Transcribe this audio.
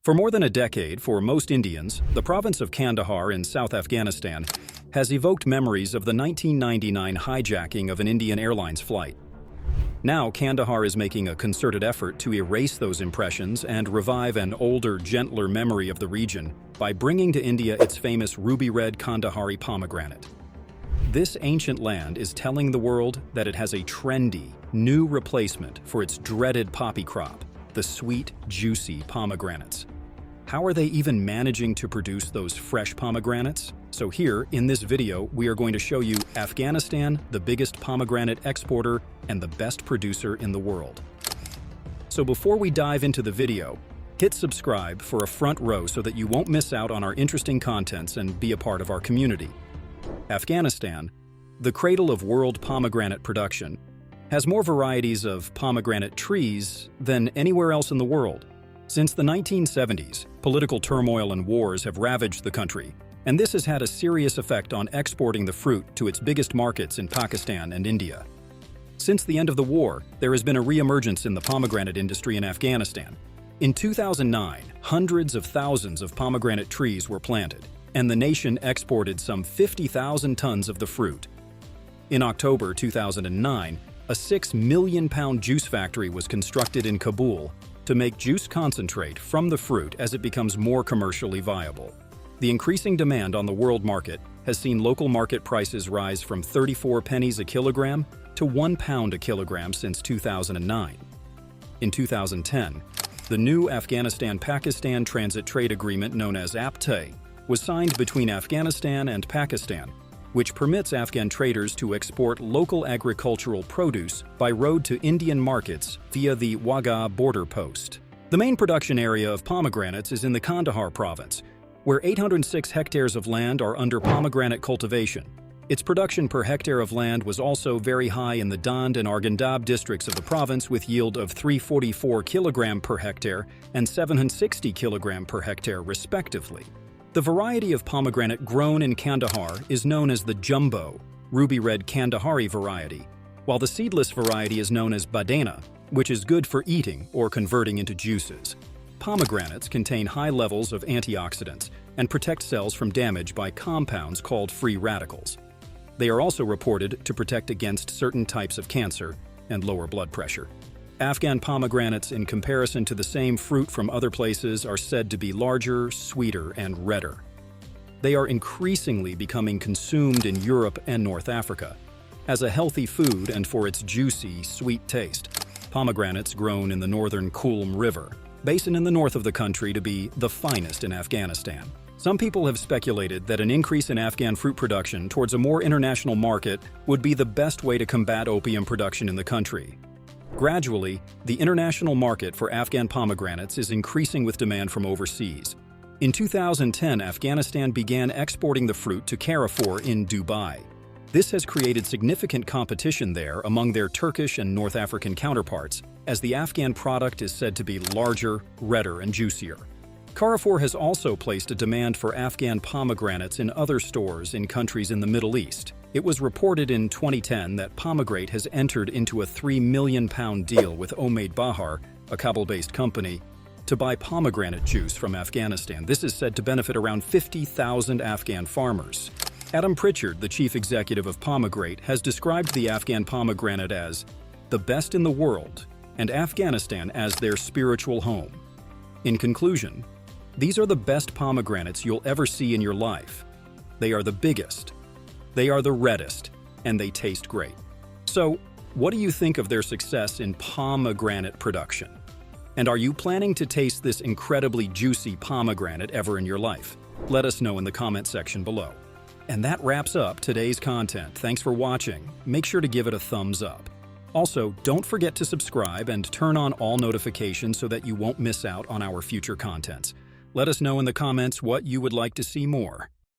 For more than a decade, for most Indians, the province of Kandahar in South Afghanistan has evoked memories of the 1999 hijacking of an Indian Airlines flight. Now, Kandahar is making a concerted effort to erase those impressions and revive an older, gentler memory of the region by bringing to India its famous ruby-red Kandahari pomegranate. This ancient land is telling the world that it has a trendy, new replacement for its dreaded poppy crop, the sweet, juicy pomegranates. How are they even managing to produce those fresh pomegranates? So here, in this video, we are going to show you Afghanistan, the biggest pomegranate exporter and the best producer in the world. So before we dive into the video, hit subscribe for a front row so that you won't miss out on our interesting contents and be a part of our community. Afghanistan, the cradle of world pomegranate production, has more varieties of pomegranate trees than anywhere else in the world. Since the 1970s, political turmoil and wars have ravaged the country, and this has had a serious effect on exporting the fruit to its biggest markets in Pakistan and India. Since the end of the war, there has been a re-emergence in the pomegranate industry in Afghanistan. In 2009, hundreds of thousands of pomegranate trees were planted, and the nation exported some 50,000 tons of the fruit. In October 2009, a 6 million pound juice factory was constructed in Kabul to make juice concentrate from the fruit as it becomes more commercially viable. The increasing demand on the world market has seen local market prices rise from 34 pennies a kilogram to £1 a kilogram since 2009. In 2010, the new Afghanistan-Pakistan Transit Trade Agreement known as APTA was signed between Afghanistan and Pakistan, which permits Afghan traders to export local agricultural produce by road to Indian markets via the Wagah border post. The main production area of pomegranates is in the Kandahar province, where 806 hectares of land are under pomegranate cultivation. Its production per hectare of land was also very high in the Dand and Arghandab districts of the province, with yield of 344 kg per hectare and 760 kg per hectare respectively. The variety of pomegranate grown in Kandahar is known as the jumbo, ruby-red Kandahari variety, while the seedless variety is known as badana, which is good for eating or converting into juices. Pomegranates contain high levels of antioxidants and protect cells from damage by compounds called free radicals. They are also reported to protect against certain types of cancer and lower blood pressure. Afghan pomegranates, in comparison to the same fruit from other places, are said to be larger, sweeter, and redder. They are increasingly becoming consumed in Europe and North Africa as a healthy food and for its juicy, sweet taste. Pomegranates grown in the northern Kulm River basin in the north of the country to be the finest in Afghanistan. Some people have speculated that an increase in Afghan fruit production towards a more international market would be the best way to combat opium production in the country. Gradually, the international market for Afghan pomegranates is increasing with demand from overseas. In 2010, Afghanistan began exporting the fruit to Carrefour in Dubai. This has created significant competition there among their Turkish and North African counterparts, as the Afghan product is said to be larger, redder, and juicier. Carrefour has also placed a demand for Afghan pomegranates in other stores in countries in the Middle East. It was reported in 2010 that Pomegranate has entered into a 3 million pound deal with Omaid Bahar, a Kabul-based company, to buy pomegranate juice from Afghanistan. This is said to benefit around 50,000 Afghan farmers. Adam Pritchard, the chief executive of Pomegranate, has described the Afghan pomegranate as the best in the world and Afghanistan as their spiritual home. In conclusion, these are the best pomegranates you'll ever see in your life. They are the biggest, they are the reddest, and they taste great. So, what do you think of their success in pomegranate production? And are you planning to taste this incredibly juicy pomegranate ever in your life? Let us know in the comment section below. And that wraps up today's content. Thanks for watching. Make sure to give it a thumbs up. Also, don't forget to subscribe and turn on all notifications so that you won't miss out on our future contents. Let us know in the comments what you would like to see more.